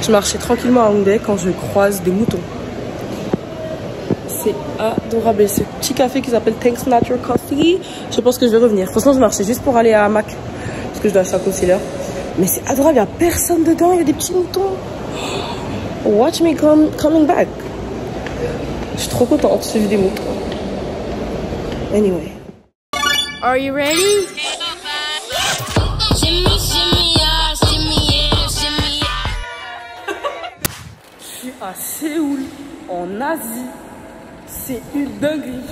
Je marchais tranquillement à Hongdae quand je croise des moutons. C'est adorable. Ce petit café qui s'appelle Thanks Natural Coffee. Je pense que je vais revenir. Franchement, je marchais juste pour aller à Mac. Parce que je dois acheter un concealer. Mais c'est adorable. Il n'y a personne dedans. Il y a des petits moutons. Watch me coming back. Je suis trop contente de suivre des moutons. Anyway. Are you ready? Je suis à Séoul, en Asie. C'est une dinguerie.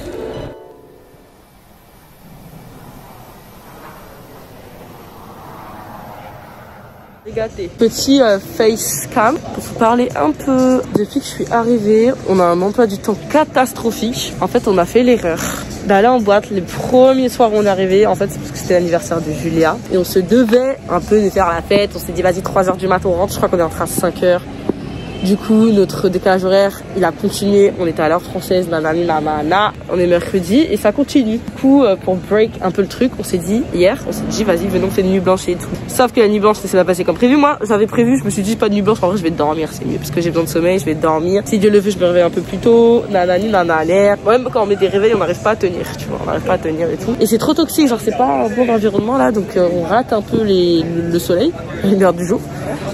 Gâté. Petit face cam pour vous parler un peu. Depuis que je suis arrivée, on a un emploi du temps catastrophique. En fait, on a fait l'erreur d'aller en boîte les premiers soirs où on est arrivé. En fait, c'est parce que c'était l'anniversaire de Julia et on se devait un peu de faire la fête. On s'est dit vas-y, 3h du matin on rentre. Je crois qu'on est en train à 5h. Du coup, notre décalage horaire, il a continué. On était à l'heure française, nanani, nanana. On est mercredi et ça continue. Du coup, pour break un peu le truc, on s'est dit, hier, on s'est dit, vas-y, venons faire une nuit blanche et tout. Sauf que la nuit blanche, ça s'est pas passé comme prévu. Moi, j'avais prévu, je me suis dit, pas de nuit blanche, en vrai, je vais dormir, c'est mieux. Parce que j'ai besoin de sommeil, je vais dormir. Si Dieu le veut, je me réveille un peu plus tôt. Nanani, nanana. Même quand on met des réveils, on n'arrive pas à tenir, tu vois. On n'arrive pas à tenir et tout. Et c'est trop toxique, genre, c'est pas un bon environnement là. Donc, on rate un peu le soleil, la lumière du jour.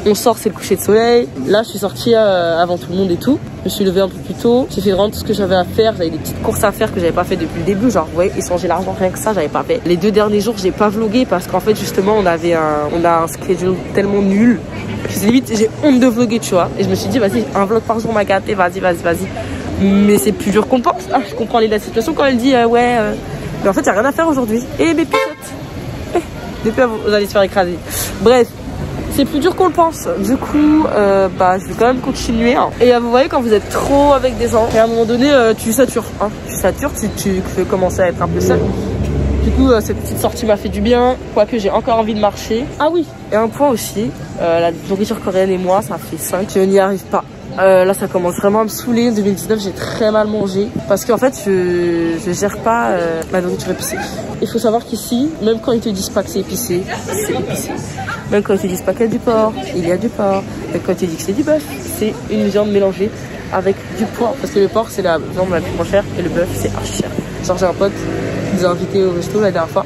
On sort, c'est le coucher de soleil. Là, je suis sortie avant tout le monde et tout. Je me suis levée un peu plus tôt. J'ai fait vraiment tout ce que j'avais à faire. J'avais des petites courses à faire que j'avais pas fait depuis le début. Genre, vous voyez, échanger l'argent, rien que ça, j'avais pas fait. Les 2 derniers jours, j'ai pas vlogué parce qu'en fait, justement, on a un schedule tellement nul. Limite, j'ai honte de vloguer, tu vois. Et je me suis dit, vas-y, un vlog par jour m'a gâté, vas-y. Mais c'est plus dur qu'on pense. Ah, je comprends la situation quand elle dit, ouais, mais en fait, y a rien à faire aujourd'hui. Et mes picottes. Depuis, vous allez se faire écraser. Bref. C'est plus dur qu'on le pense. Du coup, je vais quand même continuer. Hein. Et vous voyez, quand vous êtes trop avec des gens, et à un moment donné, tu satures. Hein. Tu satures, tu veux commencer à être un peu seul. Du coup, cette petite sortie m'a fait du bien. Quoique j'ai encore envie de marcher. Ah oui, et un point aussi. La nourriture coréenne et moi, ça fait 5. Je n'y arrive pas. Là, ça commence vraiment à me saouler. En 2019, j'ai très mal mangé. Parce qu'en fait, je gère pas ma nourriture épicée. Il faut savoir qu'ici, même quand ils te disent pas que c'est épicé, c'est épicé. Même quand ils te disent pas qu'il y a du porc, il y a du porc. Même quand ils te disent que c'est du bœuf, c'est une viande mélangée avec du porc. Parce que le porc, c'est la viande la plus moins chère et le bœuf, c'est archi cher. Genre, j'ai un pote qui nous a invités au resto la dernière fois.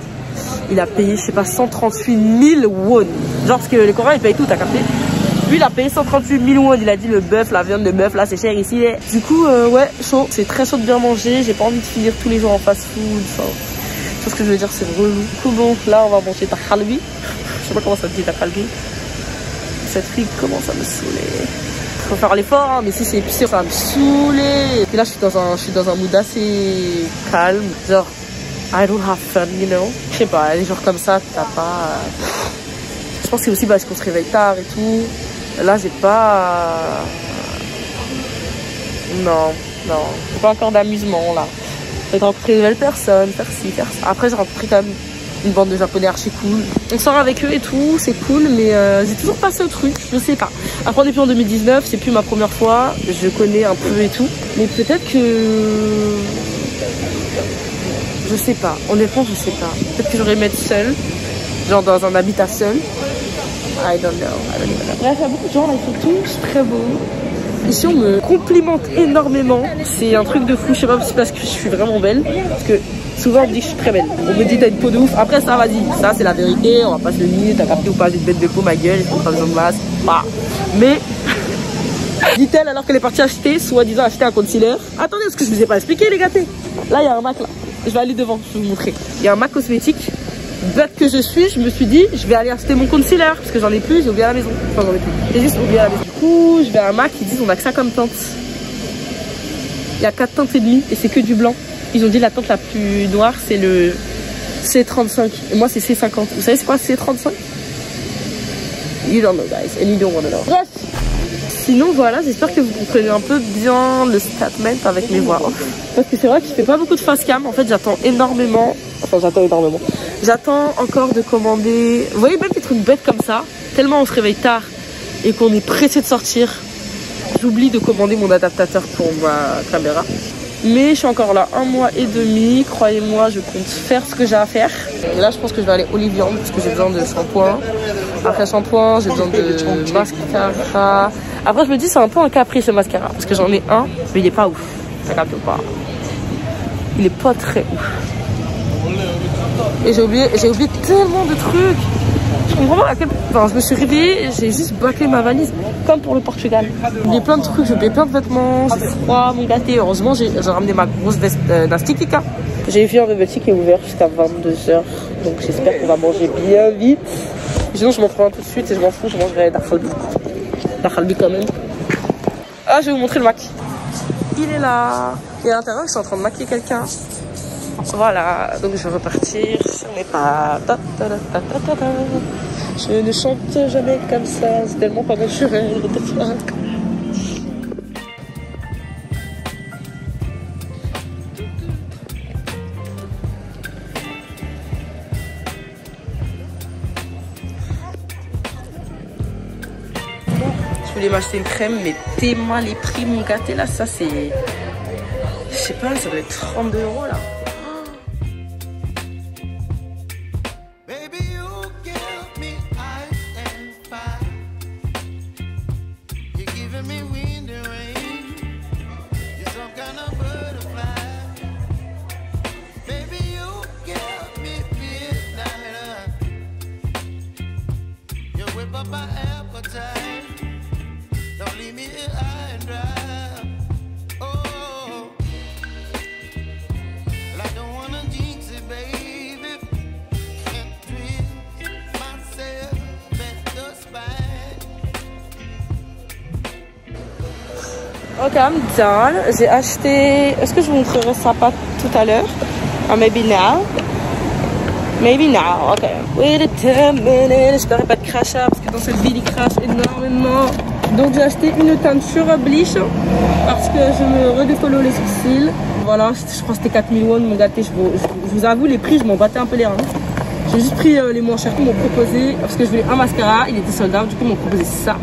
Il a payé, je sais pas, 138 000 won. Genre, parce que les Coréens, ils payent tout, t'as capté? Lui, il a payé 138 000 won. Il a dit le bœuf, la viande de bœuf, là, c'est cher ici. Du coup, ouais, chaud. C'est très chaud de bien manger. J'ai pas envie de finir tous les jours en fast food. Enfin, ce que je veux dire, c'est relou. Du coup, bon, là, on va manger ta khalbi. Je sais pas comment ça se dit, ta khalbi. Cette fille commence à me saouler. Faut faire l'effort, hein, mais si c'est épicé, ça va me saouler. Et là, je suis dans un mood assez calme. Genre, I don't have fun, you know. Je sais pas, les jours comme ça, t'as pas... Je pense que c'est aussi parce qu'on se réveille tard et tout. Là, j'ai pas... Non. J'ai pas encore d'amusement, là. J'ai rencontré de nouvelles personnes, faire ci, faire ça. Après, j'ai rencontré quand même une bande de japonais archi cool. On sort avec eux et tout, c'est cool, mais j'ai toujours passé au truc, je sais pas. Après, depuis en 2019, c'est plus ma première fois. Je connais un peu et tout. Mais peut-être que... Je sais pas. Honnêtement, je sais pas. Peut-être que j'aurais aimé être seule. Genre dans un habitat seul. I don't know. Bref, il y a beaucoup de gens là, ils sont tous très beaux. Ici, on me complimente énormément. C'est un truc de fou. Je sais pas si c'est parce que je suis vraiment belle. Parce que souvent, on me dit que je suis très belle. On me dit t'as une peau de ouf. Après, ça, vas-y. Ça, c'est la vérité. On va pas se le nier. T'as capté ou pas, j'ai une bête de peau, ma gueule. J'ai pas besoin de masque. Bah. Mais, dit-elle alors qu'elle est partie acheter, soi-disant acheter un concealer. Attendez, est-ce que je vous ai pas expliqué, les gâtés? Là, il y a un Mac là. Je vais aller devant, je vais vous montrer. Il y a un Mac cosmétique. Bête que je suis, je me suis dit, je vais aller acheter mon concealer. Parce que j'en ai plus, j'ai oublié à la maison. Enfin, j'en ai plus. J'ai juste oublié à la maison. Du coup, je vais à un Mac, ils disent, on a que ça comme teinte. Il y a 4 teintes et demie et c'est que du blanc. Ils ont dit la teinte la plus noire, c'est le C35. Et moi, c'est C50. Vous savez, c'est quoi C35? You don't know, guys. And you don't want to know. Bref. Sinon, voilà, j'espère que vous comprenez un peu bien le statement avec mes voix. Parce que c'est vrai que je fais pas beaucoup de face cam. En fait, j'attends énormément. Enfin, j'attends encore de commander. Vous voyez, même des trucs bêtes comme ça. Tellement on se réveille tard et qu'on est pressé de sortir, j'oublie de commander mon adaptateur pour ma caméra. Mais je suis encore là 1 mois et demi. Croyez-moi, je compte faire ce que j'ai à faire. Et là, je pense que je vais aller au Olivian parce que j'ai besoin de shampoing. Après shampoing, j'ai besoin de mascara. Après, je me dis, c'est un peu un caprice ce mascara. Parce que j'en ai un, mais il est pas ouf. Ça capte pas. Il est pas très ouf. Et j'ai oublié tellement de trucs. Je comprends pas à quel... Enfin, je me suis réveillée, j'ai juste bâclé ma valise. Comme pour le Portugal. J'ai oublié plein de trucs, j'ai oublié plein de vêtements. J'ai froid, mon gâté. Heureusement, j'ai ramené ma grosse veste d'Astikika. J'ai vu un bubble tea qui est ouvert jusqu'à 22h. Donc j'espère qu'on va manger bien vite. Sinon, je m'en ferai un tout de suite et je m'en fous, je mangerai d'Arkhalbi. D'Arkhalbi quand même. Ah, je vais vous montrer le mac. Il est là. Et à l'intérieur, ils sont en train de maquiller quelqu'un. Voilà, donc je vais repartir sur mes pas. Je ne chante jamais comme ça, c'est tellement pas naturel. Je voulais m'acheter une crème, mais tellement les prix m'ont gâté là, ça c'est... Je sais pas, ça doit être 32 € là. Ok, I'm done. J'ai acheté... Est-ce que je vous montrerai ça pas tout à l'heure? Or maybe now. Maybe now, ok. Wait a 10 minutes. Je n'aurai pas de crachat parce que dans cette ville, il crache énormément. Donc j'ai acheté une teinture bleach parce que je me redécolore les sourcils. Voilà, je crois que c'était 4000 won, mon gâté. Je vous avoue, les prix, je m'en battais un peu les reins. J'ai juste pris les moins chers qu'ils m'ont proposé parce que je voulais un mascara, il était sold out, du coup ils m'ont proposé ça.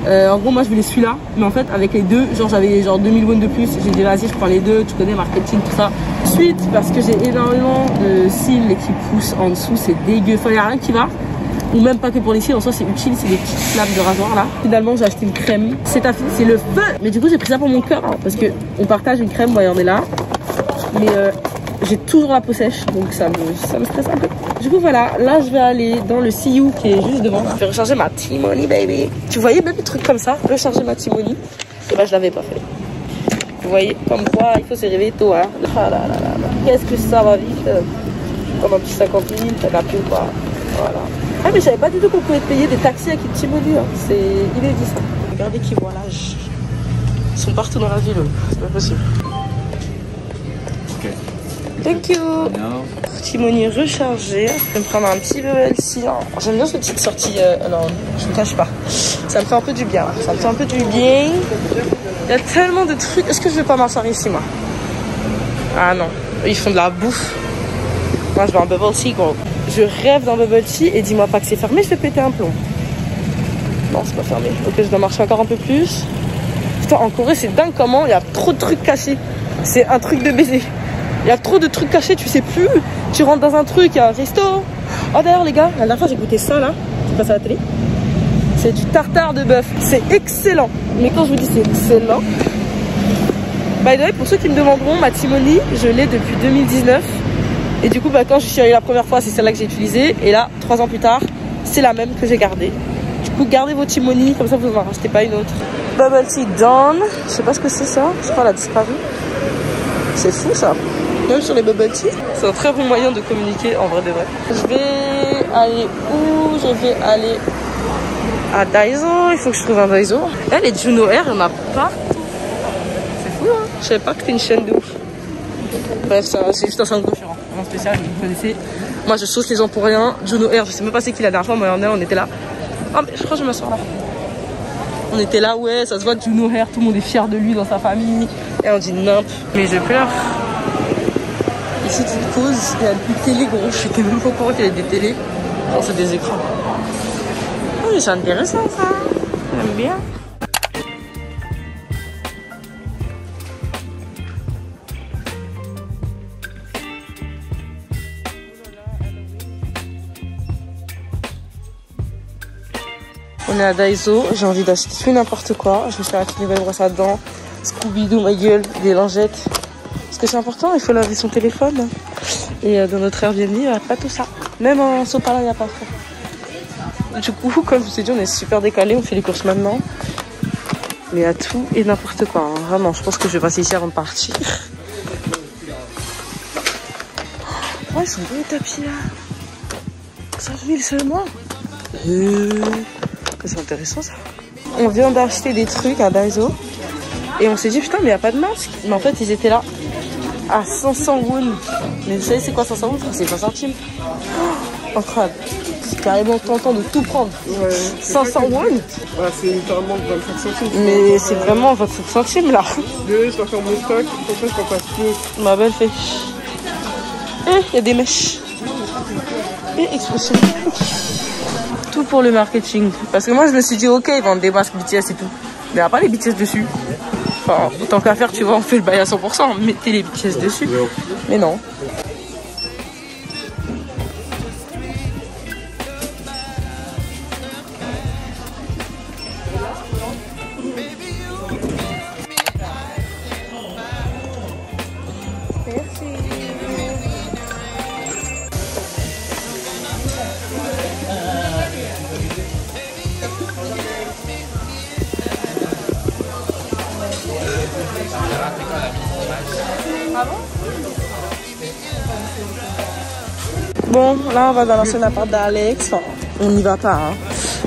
En gros moi je voulais celui-là, mais en fait avec les deux, genre j'avais genre 2000 won de plus, j'ai dit vas-y je prends les deux, tu connais marketing tout ça. Ensuite parce que j'ai énormément de cils qui poussent en dessous, c'est dégueu, enfin y a rien qui va. Ou même pas que pour les cils, en soi c'est utile, c'est des petites flammes de rasoir là. Finalement j'ai acheté une crème, c'est le feu. Mais du coup j'ai pris ça pour mon cœur, hein, parce que on partage une crème, moi il y en est là. Mais j'ai toujours la peau sèche, donc ça me stresse un peu. Du coup voilà, là je vais aller dans le See You qui est juste devant. Je vais recharger ma T-Money baby. Tu voyais même des trucs comme ça, recharger ma T-Money. Et bah je l'avais pas fait. Vous voyez, comme quoi il faut se réveiller tôt hein. Ah là là là là. Qu'est-ce que ça va vite. Comme un petit 50 000, ça n'a plus ou pas. Voilà. Ah mais je savais pas du tout qu'on pouvait payer des taxis avec une T-Money hein. C'est inédit ça. Regardez qui voit l'âge. Ils sont partout dans la ville, c'est pas possible. Thank you. T-Money rechargé. Je vais me prendre un petit bubble tea. J'aime bien cette petite sortie. Alors, je ne cache pas. Ça me fait un peu du bien. Ça me fait un peu du bien. Il y a tellement de trucs. Est-ce que je vais pas m'asseoir ici, moi? Ah non. Ils font de la bouffe. Moi, je veux un bubble tea, gros. Je rêve d'un bubble tea et dis-moi pas que c'est fermé, je vais péter un plomb. Non, c'est pas fermé. Ok, je dois marcher encore un peu plus. Putain, en Corée, c'est dingue comment il y a trop de trucs cachés. C'est un truc de baiser. Il y a trop de trucs cachés, tu sais plus. Tu rentres dans un truc, il y a un resto. Oh d'ailleurs les gars, la dernière fois j'ai goûté ça là. C'est passé à la télé. C'est du tartare de bœuf. C'est excellent. Mais quand je vous dis c'est excellent. By the way, pour ceux qui me demanderont, ma T-Money, je l'ai depuis 2019. Et du coup, bah, quand je suis allée la première fois, c'est celle-là que j'ai utilisée. Et là, 3 ans plus tard, c'est la même que j'ai gardée. Du coup, gardez vos T-Money, comme ça vous n'en rachetez pas une autre. Bubble tea done. Je sais pas ce que c'est ça. Je crois qu'elle a disparu. C'est fou ça. Même sur les bubble tea, c'est un très bon moyen de communiquer en vrai de vrai. Je vais aller où? Je vais aller à Daiso. Il faut que je trouve un Daiso. Là, les Juno Air, il n'y en a pas. C'est fou, hein. Je savais pas que c'était une chaîne de ouf. Bref, c'est juste un centre concurrent. Vraiment spécial, vous connaissez. Moi, je sauce les gens pour rien. Juno Air, je sais même pas c'est qui la dernière fois, mais on était là. Ah, mais je crois que je m'assois là. On était là, ouais, ça se voit Juno Air, tout le monde est fier de lui dans sa famille. Et on dit nimp. Mais je pleure. Ici, tu te poses, il y a une télé, gros. Je sais même pas pourquoi il y a des télés. Non, c'est des écrans. Oh, c'est intéressant ça. J'aime bien. On On est à Daiso, j'ai envie d'acheter tout n'importe quoi. Je me suis acheté une nouvelle brosse à dents, Scooby-Doo, ma gueule, des lingettes. Parce que c'est important, il faut laver son téléphone. Et dans notre Airbnb, il n'y a pas tout ça. Même en sopalin, il n'y a pas ça. Du coup, comme je vous ai dit, on est super décalé, on fait les courses maintenant. Mais il y a tout et n'importe quoi. Hein. Vraiment, je pense que je vais passer ici avant de partir. Oh, ils sont beaux les tapis là. 5 000 seulement. C'est intéressant ça. On vient d'acheter des trucs à Daiso. Et on s'est dit putain mais il n'y a pas de masque. Mais en fait ils étaient là à 500 won. Mais vous savez c'est quoi 500 won? C'est 20 centimes. Oh, incroyable. C'est carrément tentant de tout prendre. Ouais, 500 won. Ouais, c'est littéralement 25 centimes. Mais c'est vraiment 25 centimes là. Désolé, je dois faire mon stock. Pour ça je peux pas plus. Ma belle fait. Il y a des mèches. Et expression. Tout pour le marketing. Parce que moi je me suis dit ok ils vendent des masques BTS et tout. Mais il n'y a pas les BTS dessus. Enfin, tant qu'à faire, tu vois, on fait le bail à 100%, mettez les BTS dessus. Mais non. Bon, là on va dans l'ancien appart d'Alex. Enfin, on n'y va pas, hein.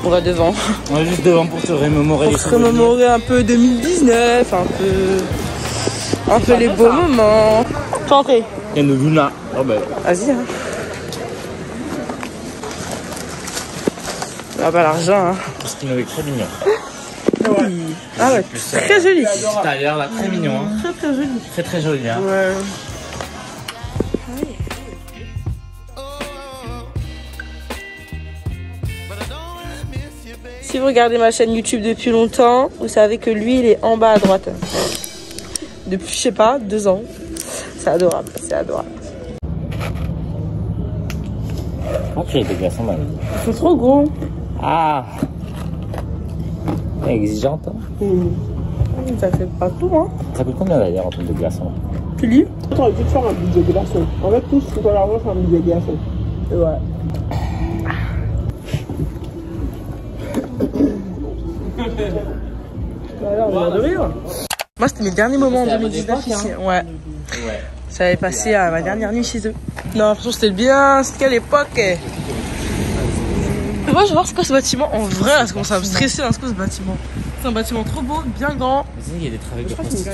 On va devant. On va juste devant pour se remémorer. Pour se remémorer un peu 2019, un peu les beaux moments. Tu entrer? Il y a nos Luna. Oh bah. Vas-y, hein. Ah bah l'argent, hein. Parce qu'il est très mignon. Ah ouais, très joli. L'extérieur là, très mignon. Hein. Très très joli. Très très joli. Hein. Ouais. Si vous regardez ma chaîne YouTube depuis longtemps, vous savez que lui, il est en bas à droite. Depuis, je sais pas, 2 ans. C'est adorable, c'est adorable. Pourquoi tu as des glaçons mal? Ils sont trop gros. Ah, exigeante. Hein. Ça fait pas tout, hein. Ça coûte combien d'ailleurs en termes de glaçons? Tu lis? Attends, il faut faire un budget de glaçons. En fait, tous, faut pas l'argent faire un budget de glaçons. Ouais. Alors, on a de rire. Moi, c'était mes derniers moments en 2019 ici. Ouais. Ça avait passé à ma dernière nuit chez eux. Non, franchement, c'était bien. C'était quelle époque. Moi, je vais voir c'est quoi ce bâtiment. En vrai, là, ça commence à me stresser dans ce bâtiment. C'est un bâtiment trop beau, bien grand. Il y a des travaux de construction.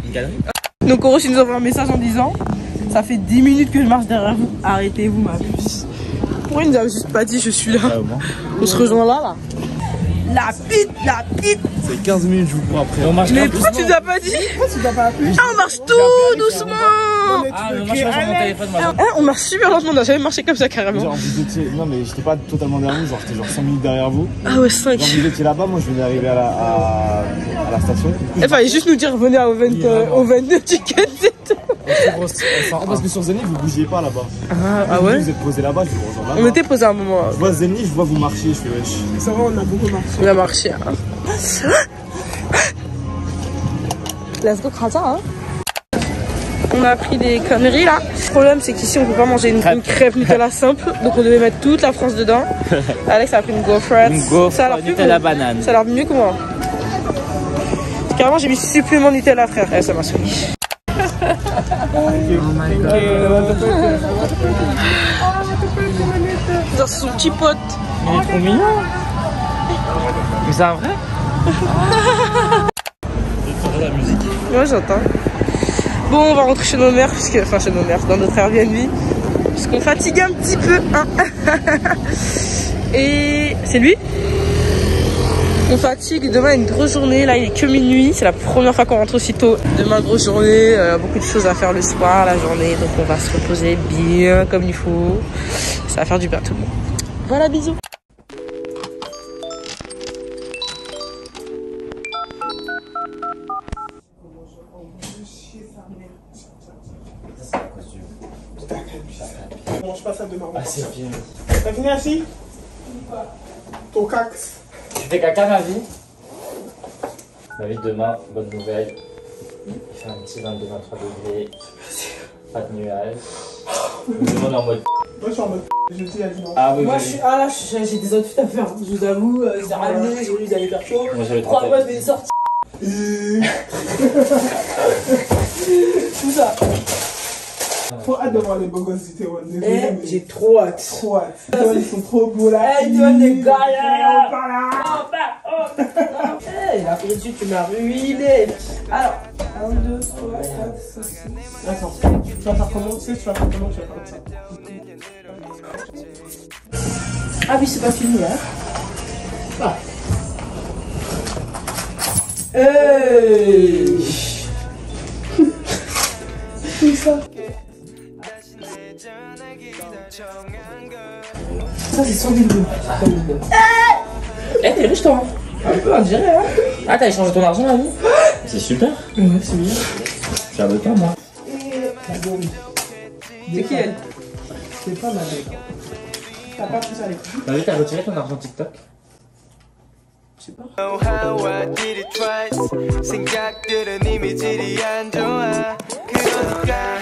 Une galerie. Donc, Oro, il nous envoie un message en disant ça fait 10 minutes que je marche derrière vous. Arrêtez-vous, ma puce. Pourquoi il nous a juste pas dit je suis là? On se rejoint là. La pite. C'est 15 minutes, je vous crois après. On marche. Mais pourquoi tu nous as pas dit? Ah, on marche tout doucement. Ah, mais moi je marche sur mon téléphone. Moi, Ah, on marche super lentement, on n'a jamais marché comme ça carrément. Genre, vous étiez. Non, mais j'étais pas totalement derrière vous, genre, j'étais genre 5 minutes derrière vous. Ah ouais, 5. Genre, vous étiez là-bas, moi je venais d'arriver à la station. Il fallait juste nous dire venez au 22 tickets, c'est tout. Parce que sur Zenith, vous bougiez pas là-bas. Ah ouais? Vous êtes posé là-bas, je vous rejoins là-bas. On était posé un moment. Je vois Zenith, je vois vous marcher, je fais wesh. C'est vrai, on a beaucoup marché. On a marché. Hein. Let's go, Krata, hein. On a pris des conneries là. Le problème c'est qu'ici on peut pas manger une crêpe Nutella simple, donc on devait mettre toute la France dedans. Alex a pris une gaufrette. Une gaufre, ça a l'air plus Nutella bon. banane. Ça a l'air mieux que moi. Carrément j'ai mis supplément Nutella frère. Ça m'a saoulé. Oh my god. Genre son petit pote. Il est trop mignon. Mais c'est un vrai? La musique. Ouais, j'entends. Bon, on va rentrer chez nos mères, enfin chez nos mères, dans notre Airbnb, puisqu'on fatigue un petit peu. Hein. Et c'est lui. On fatigue. Demain, une grosse journée. Là, il est que minuit. C'est la première fois qu'on rentre aussitôt. Demain, grosse journée. Beaucoup de choses à faire le soir, la journée. Donc, on va se reposer bien comme il faut. Ça va faire du bien à tout le monde. Voilà, bisous. On mange pas ça demain. Ah, c'est bien. T'as fini assis? Ton cax. Tu fais caca, ma vie? Ma vie, demain, bonne nouvelle. Il fait un petit 22-23 degrés. Pas de nuages. Tout le monde est en mode. Moi je suis en mode jeudi à dimanche. Ah oui, Moi, je suis. Ah là, j'ai des outfits à faire. Je vous avoue, j'ai ramené, j'ai voulu aller faire chaud. Moi, j'avais 3 30. mois, je vais sortir. Tout ça. Trop hâte de voir les beaux gosses du Théo. Eh, j'ai trop hâte. Trop hâte. Ils sont trop beaux là. Eh, toi, les gars là. là. Eh, la friture, tu m'as ruiné. Alors, 1, 2, 3, 4, 5, 6. Attends, tu vas faire comment? Tu sais, tu vas faire comment? Tu vas faire comme ça. Ah oui, c'est pas fini, hein. Ah. Hey. C'est ça. Ça, c'est 100 000 euros. Eh, t'es riche, toi. Un peu, on dirait, hein. Ah, t'as échangé ton argent, la vie? C'est super. Ouais, c'est bien. Je suis avec toi, moi. C'est qui, elle? C'est pas mal. T'as pas pris ça avec lui? Ma vie, t'as retiré ton argent TikTok? Je sais pas. Oh how I did it twice 생각들은 이미 질이 안 좋아 그러니까